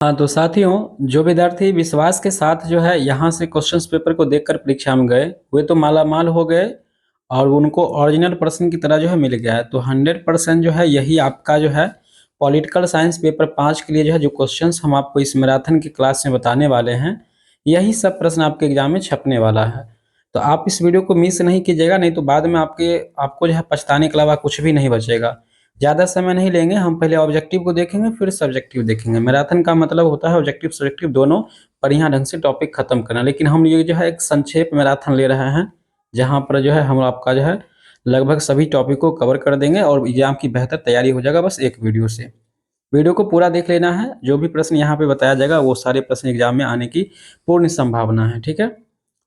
हाँ, तो साथियों, जो विद्यार्थी विश्वास के साथ जो है यहाँ से क्वेश्चंस पेपर को देखकर परीक्षा में गए, वे तो मालामाल हो गए और उनको ओरिजिनल प्रश्न की तरह जो है मिल गया है। तो 100% जो है यही आपका जो है पॉलिटिकल साइंस पेपर 5 के लिए जो है जो क्वेश्चंस हम आपको इस मैराथन की क्लास में बताने वाले हैं, यही सब प्रश्न आपके एग्जाम में छपने वाला है। तो आप इस वीडियो को मिस नहीं कीजिएगा, नहीं तो बाद में आपको जो है पछताने के अलावा कुछ भी नहीं बचेगा। ज़्यादा समय नहीं लेंगे, हम पहले ऑब्जेक्टिव को देखेंगे फिर सब्जेक्टिव देखेंगे। मैराथन का मतलब होता है ऑब्जेक्टिव सब्जेक्टिव दोनों बढ़िया ढंग से टॉपिक खत्म करना, लेकिन हम ये जो है एक संक्षेप मैराथन ले रहे हैं, जहाँ पर जो है हम आपका जो है लगभग सभी टॉपिक को कवर कर देंगे और एग्जाम की बेहतर तैयारी हो जाएगा बस एक वीडियो से। वीडियो को पूरा देख लेना है, जो भी प्रश्न यहाँ पे बताया जाएगा वो सारे प्रश्न एग्जाम में आने की पूर्ण संभावना है, ठीक है।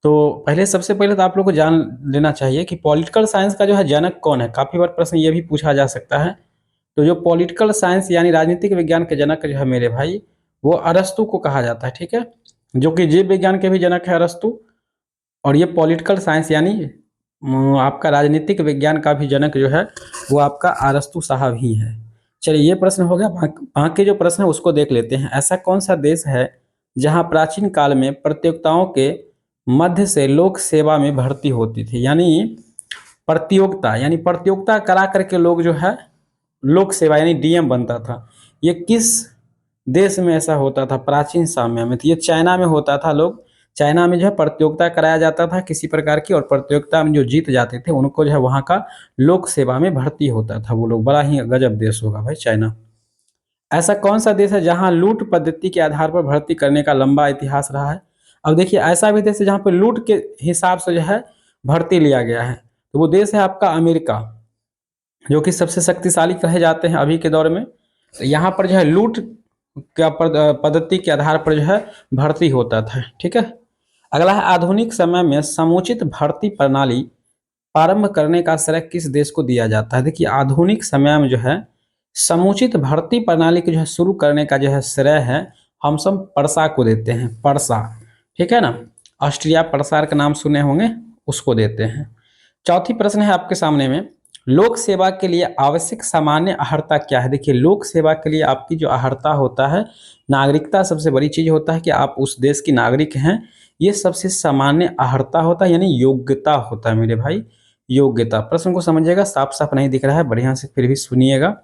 तो पहले सबसे पहले तो आप लोग को जान लेना चाहिए कि पॉलिटिकल साइंस का जो है जनक कौन है। काफ़ी बार प्रश्न ये भी पूछा जा सकता है। तो जो पॉलिटिकल साइंस यानी राजनीतिक विज्ञान के जनक जो है मेरे भाई, वो अरस्तु को कहा जाता है, ठीक है। जो कि जीव विज्ञान के भी जनक है अरस्तु, और ये पॉलिटिकल साइंस यानी आपका राजनीतिक विज्ञान का भी जनक जो है वो आपका अरस्तु साहब ही है। चलिए, ये प्रश्न हो गया। बाकी जो प्रश्न है उसको देख लेते हैं। ऐसा कौन सा देश है जहाँ प्राचीन काल में प्रतियोगिताओं के मध्य से लोक सेवा में भर्ती होती थी। प्रतियोगिता करा करके लोग जो है लोक सेवा यानी डीएम बनता था। ये किस देश में ऐसा होता था प्राचीन समय में? तो ये चाइना में होता था। लोग चाइना में जो है प्रतियोगिता कराया जाता था किसी प्रकार की, और प्रतियोगिता में जो जीत जाते थे उनको जो है वहाँ का लोक सेवा में भर्ती होता था वो लोग। बड़ा ही गजब देश होगा भाई चाइना। ऐसा कौन सा देश है जहाँ लूट पद्धति के आधार पर भर्ती करने का लंबा इतिहास रहा है? अब देखिए, ऐसा भी देश है जहाँ पे लूट के हिसाब से जो है भर्ती लिया गया है, तो वो देश है आपका अमेरिका, जो कि सबसे शक्तिशाली कहे जाते हैं अभी के दौर में। तो यहाँ पर जो है लूट का पद्धति के आधार पर जो है भर्ती होता था, ठीक है। अगला है, आधुनिक समय में समुचित भर्ती प्रणाली प्रारंभ करने का श्रेय किस देश को दिया जाता है? देखिए, आधुनिक समय में जो है समुचित भर्ती प्रणाली को जो है शुरू करने का जो है श्रेय है हम सब परसा को देते हैं। परसा, ठीक है ना। ऑस्ट्रिया परसार का नाम सुने होंगे, उसको देते हैं। चौथी प्रश्न है आपके सामने में, लोक सेवा के लिए आवश्यक सामान्य अहर्ता क्या है? देखिए, लोक सेवा के लिए आपकी जो अहर्ता होता है, नागरिकता सबसे बड़ी चीज होता है कि आप उस देश की नागरिक हैं। ये सबसे सामान्य अहर्ता होता है यानी योग्यता होता है मेरे भाई, योग्यता। प्रश्न को समझिएगा, साफ साफ नहीं दिख रहा है, बढ़िया से फिर भी सुनिएगा।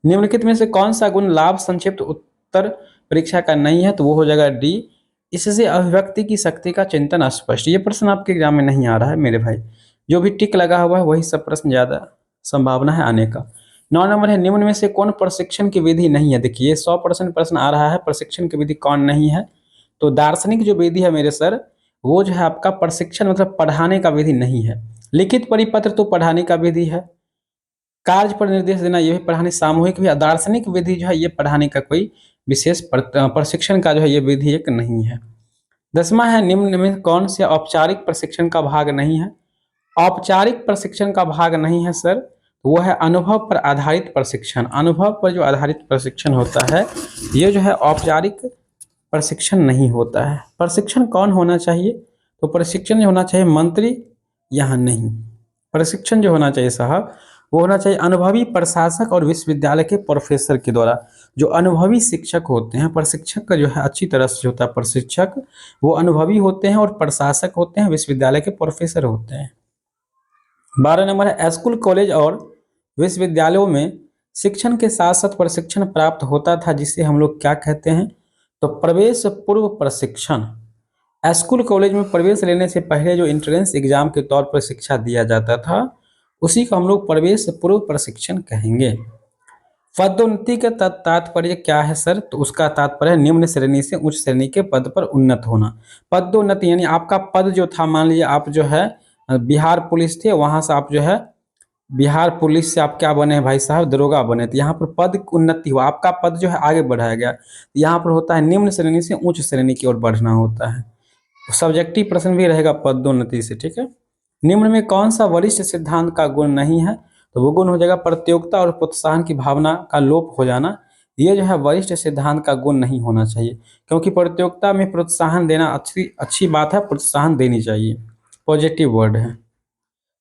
निम्नलिखित में से कौन सा गुण लाभ संक्षिप्त उत्तर परीक्षा का नहीं है? तो वो हो जाएगा डी, इससे अभिव्यक्ति की शक्ति का चिंतन स्पष्ट। ये प्रश्न आपके एग्जाम में नहीं आ रहा है मेरे भाई। जो भी टिक लगा हुआ है वही सब प्रश्न ज्यादा संभावना है आने का। 9 नंबर है, निम्न में से कौन प्रशिक्षण की विधि नहीं है? देखिए, 100% प्रश्न आ रहा है, प्रशिक्षण की विधि कौन नहीं है? तो दार्शनिक जो विधि है मेरे सर, वो जो है आपका प्रशिक्षण मतलब पढ़ाने का विधि नहीं है। लिखित परिपत्र तो पढ़ाने का विधि है, कार्य पर निर्देश देना ये भी पढ़ाने, सामूहिक भी। दार्शनिक विधि जो है ये पढ़ाने का कोई विशेष प्रशिक्षण का जो है ये विधि एक नहीं है। 10वां है, निम्न में कौन से औपचारिक प्रशिक्षण का भाग नहीं है? औपचारिक प्रशिक्षण का भाग नहीं है सर, वो है अनुभव पर आधारित प्रशिक्षण। अनुभव पर जो आधारित प्रशिक्षण होता है ये जो है औपचारिक प्रशिक्षण नहीं होता है। प्रशिक्षण कौन होना चाहिए? तो प्रशिक्षण जो होना चाहिए मंत्री, यहाँ नहीं। प्रशिक्षण जो होना चाहिए साहब, वो होना चाहिए अनुभवी प्रशासक और विश्वविद्यालय के प्रोफेसर के द्वारा। जो अनुभवी शिक्षक होते हैं, प्रशिक्षक का जो है अच्छी तरह से होता है प्रशिक्षक, वो अनुभवी होते हैं, और प्रशासक होते हैं विश्वविद्यालय के प्रोफेसर होते हैं। 12 नंबर है, स्कूल कॉलेज और विश्वविद्यालयों में शिक्षण के साथ साथ प्रशिक्षण प्राप्त होता था जिसे हम लोग क्या कहते हैं? तो प्रवेश पूर्व प्रशिक्षण। स्कूल कॉलेज में प्रवेश लेने से पहले जो एंट्रेंस एग्जाम के तौर पर शिक्षा दिया जाता था उसी को हम लोग प्रवेश पूर्व प्रशिक्षण कहेंगे। पदोन्नति का तात्पर्य क्या है सर? तो उसका तात्पर्य है निम्न श्रेणी से उच्च श्रेणी के पद पर उन्नत होना। पदोन्नति यानी आपका पद जो था, मान लीजिए आप जो है बिहार पुलिस थे, वहां से आप जो है बिहार पुलिस से आप क्या बने हैं भाई साहब? दरोगा बने। तो यहाँ पर पद उन्नति हुआ, आपका पद जो है आगे बढ़ाया गया। यहाँ पर होता है निम्न श्रेणी से उच्च श्रेणी की ओर बढ़ना होता है। सब्जेक्टिव प्रश्न भी रहेगा पदोन्नति से, ठीक है। निम्न में कौन सा वरिष्ठ सिद्धांत का गुण नहीं है? तो वो गुण हो जाएगा प्रतियोगिता और प्रोत्साहन की भावना का लोप हो जाना। ये जो है वरिष्ठ सिद्धांत का गुण नहीं होना चाहिए, क्योंकि प्रतियोगिता में प्रोत्साहन देना अच्छी अच्छी बात है, प्रोत्साहन देनी चाहिए, पॉजिटिव वर्ड है।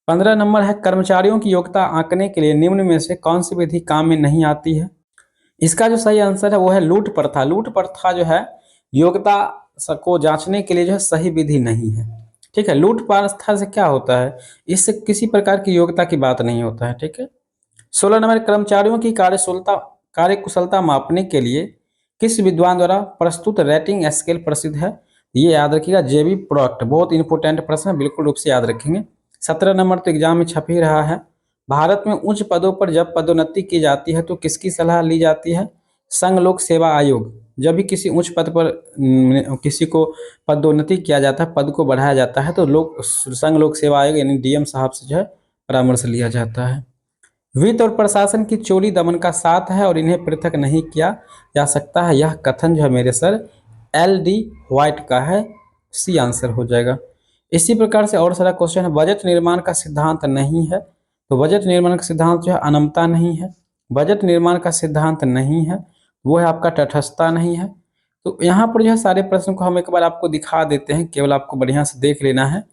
15 नंबर है, कर्मचारियों की योग्यता आंकने के लिए निम्न में से कौन सी विधि काम में नहीं आती है? इसका जो सही आंसर है वो है लूट प्रथा। लूट प्रथा जो है योग्यता को जांचने के लिए जो है सही विधि नहीं है। ठीक है, लूट प्रथा से क्या होता है, इससे किसी प्रकार की योग्यता की बात नहीं होता है। ठीक है। 16 नंबर, कर्मचारियों की कार्यकुशलता मापने के लिए किस विद्वान द्वारा प्रस्तुत रेटिंग स्केल प्रसिद्ध है? ये याद रखिएगा, जेबी प्रोक्ट। बहुत इंपॉर्टेंट प्रश्न है, बिल्कुल रूप से याद रखेंगे। 17 नंबर तो एग्जाम में छप ही रहा है। भारत में उच्च पदों पर जब पदोन्नति की जाती है तो किसकी सलाह ली जाती है? संघ लोक सेवा आयोग। जब भी किसी उच्च पद पर किसी को पदोन्नति किया जाता है, पद को बढ़ाया जाता है, तो संघ लोक सेवा आयोग यानी डीएम साहब से जो है परामर्श लिया जाता है। वित्त और प्रशासन की चोरी दमन का साथ है और इन्हें पृथक नहीं किया जा सकता है, यह कथन जो है मेरे सर LD व्हाइट का है। सी आंसर हो जाएगा। इसी प्रकार से और सारा क्वेश्चन है। बजट निर्माण का सिद्धांत नहीं है, तो बजट निर्माण का सिद्धांत जो है अनमता नहीं है। बजट निर्माण का सिद्धांत नहीं है, वो है आपका तटस्थता नहीं है। तो यहाँ पर जो है सारे प्रश्न को हम एक बार आपको दिखा देते हैं, केवल आपको बढ़िया से देख लेना है।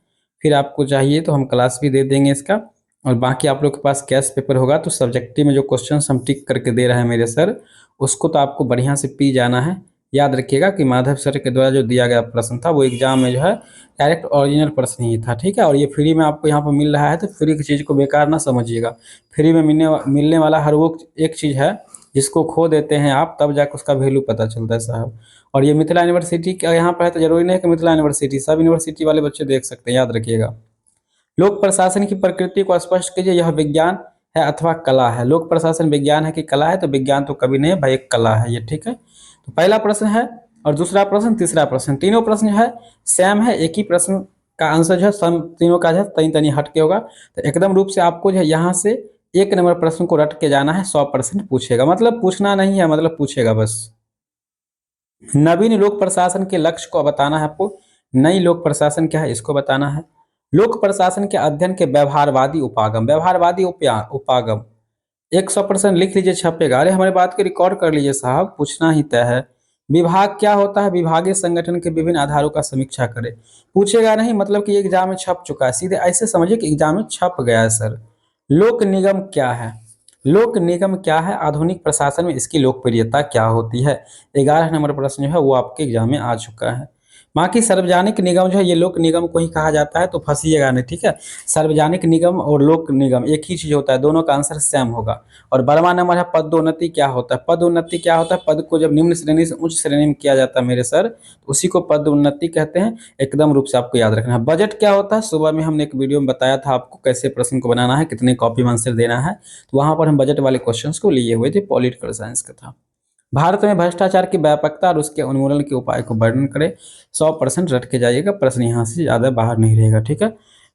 फिर आपको चाहिए तो हम क्लास भी दे देंगे इसका, और बाकी आप लोग के पास कैश पेपर होगा तो सब्जेक्टिव में जो क्वेश्चन हम टिक करके दे रहे हैं मेरे सर, उसको तो आपको बढ़िया से पी जाना है। याद रखिएगा कि माधव सर के द्वारा जो दिया गया प्रश्न था वो एग्जाम में जो है डायरेक्ट ओरिजिनल प्रश्न ही था। ठीक है, और ये फ्री में आपको यहाँ पर मिल रहा है, तो फ्री की चीज़ को बेकार ना समझिएगा। फ्री में मिलने वाला हर वो एक चीज़ है जिसको खो देते हैं आप, तब जाकर उसका वैल्यू पता चलता है साहब। और ये मिथिला यूनिवर्सिटी का यहाँ पर है, तो जरूरी नहीं है कि मिथिला यूनिवर्सिटी, सब यूनिवर्सिटी वाले बच्चे देख सकते हैं, याद रखिएगा। लोक प्रशासन की प्रकृति को स्पष्ट कीजिए, यह विज्ञान है अथवा कला है? लोक प्रशासन विज्ञान है कि कला है? तो विज्ञान तो कभी नहीं है भाई, एक कला है ये। ठीक है, तो पहला प्रश्न है, और दूसरा प्रश्न, तीसरा प्रश्न, तीनों प्रश्न जो है सेम है। एक ही प्रश्न का आंसर जो है सम तीनों का जो है तनी तनी हट के होगा। तो एकदम रूप से आपको जो है यहाँ से 1 नंबर प्रश्न को रट के जाना है। 100% पूछेगा, मतलब पूछना नहीं है, मतलब पूछेगा बस। नवीन लोक प्रशासन के लक्ष्य को बताना है आपको। नई लोक प्रशासन क्या है इसको बताना है। लोक प्रशासन के अध्ययन के व्यवहारवादी उपागम, व्यवहारवादी उपागम 100% लिख लीजिए, छपेगा। अरे हमारी बात को रिकॉर्ड कर लीजिए साहब, पूछना ही तय है। विभाग क्या होता है? विभागीय संगठन के विभिन्न आधारों का समीक्षा करे। पूछेगा नहीं, मतलब कि एग्जाम में छप चुका है, सीधे ऐसे समझिए कि एग्जाम में छप गया है सर। लोक निगम क्या है? लोक निगम क्या है? आधुनिक प्रशासन में इसकी लोकप्रियता क्या होती है? 11 नंबर प्रश्न जो है वो आपके एग्जाम में आ चुका है। बाकी सार्वजनिक निगम जो है ये लोक निगम को ही कहा जाता है, तो फंसिएगा नहीं। ठीक है, सार्वजनिक निगम और लोक निगम एक ही चीज होता है, दोनों का आंसर सेम होगा। और 12वां नंबर है पदोन्नति क्या होता है? पदोन्नति क्या होता है? पद को जब निम्न श्रेणी से उच्च श्रेणी में किया जाता है मेरे सर, तो उसी को पदोन्नति कहते हैं। एकदम रूप से आपको याद रखना है। बजट क्या होता है? सुबह में हमने एक वीडियो में बताया था आपको कैसे प्रश्न को बनाना है, कितने कॉपी में आंसर देना है, तो वहां पर हम बजट वाले क्वेश्चन को लिए हुए थे, पॉलिटिकल साइंस का था। भारत में भ्रष्टाचार की व्यापकता और उसके उन्मूलन के उपाय को वर्णन करें। 100% रट के जाइएगा, प्रश्न यहाँ से ज़्यादा बाहर नहीं रहेगा। ठीक है,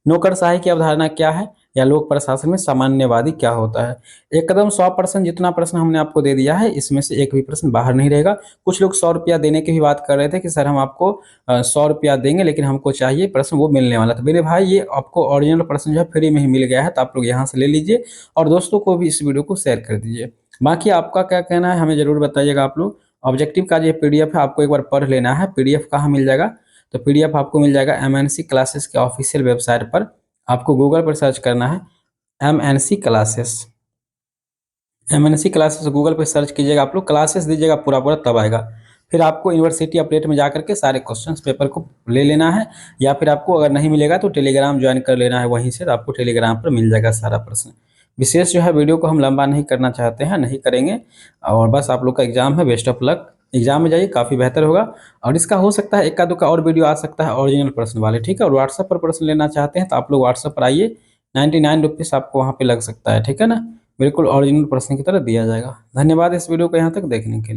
नौकरशाही की अवधारणा क्या है, या लोक प्रशासन में सामान्यवादी क्या होता है? एकदम 100% जितना प्रश्न हमने आपको दे दिया है इसमें से एक भी प्रश्न बाहर नहीं रहेगा। कुछ लोग 100 रुपया देने की भी बात कर रहे थे कि सर हम आपको 100 रुपया देंगे, लेकिन हमको चाहिए प्रश्न वो मिलने वाला था। मेरे भाई ये आपको ओरिजिनल प्रश्न जो है फ्री में ही मिल गया है, तो आप लोग यहाँ से ले लीजिए और दोस्तों को भी इस वीडियो को शेयर कर दीजिए। बाकी आपका क्या कहना है हमें ज़रूर बताइएगा आप लोग। ऑब्जेक्टिव का जो PDF है आपको एक बार पढ़ लेना है। PDF कहाँ मिल जाएगा? तो PDF आपको मिल जाएगा MNC क्लासेस के ऑफिशियल वेबसाइट पर। आपको गूगल पर सर्च करना है MNC classes. MNC classes Google पर सर्च कीजिएगा, आप लोग क्लासेस दीजिएगा पूरा पूरा, तब आएगा। फिर आपको यूनिवर्सिटी अपडेट में जाकर के सारे क्वेश्चंस पेपर को ले लेना है, या फिर आपको अगर नहीं मिलेगा तो टेलीग्राम ज्वाइन कर लेना है, वहीं से तो आपको टेलीग्राम पर मिल जाएगा सारा प्रश्न। विशेष जो है वीडियो को हम लंबा नहीं करना चाहते हैं, नहीं करेंगे। और बस आप लोग का एग्जाम है, बेस्ट ऑफ लक। एग्जाम में जाइए, काफ़ी बेहतर होगा। और इसका हो सकता है इक्का दुक्का और वीडियो आ सकता है ओरिजिनल प्रश्न वाले। ठीक है, और व्हाट्सएप पर प्रश्न लेना चाहते हैं तो आप लोग व्हाट्सएप पर आइए, 99 रुपीज़ आपको वहाँ पे लग सकता है। ठीक है ना, बिल्कुल ओरिजिनल प्रश्न की तरह दिया जाएगा। धन्यवाद इस वीडियो को यहाँ तक देखने के लिए।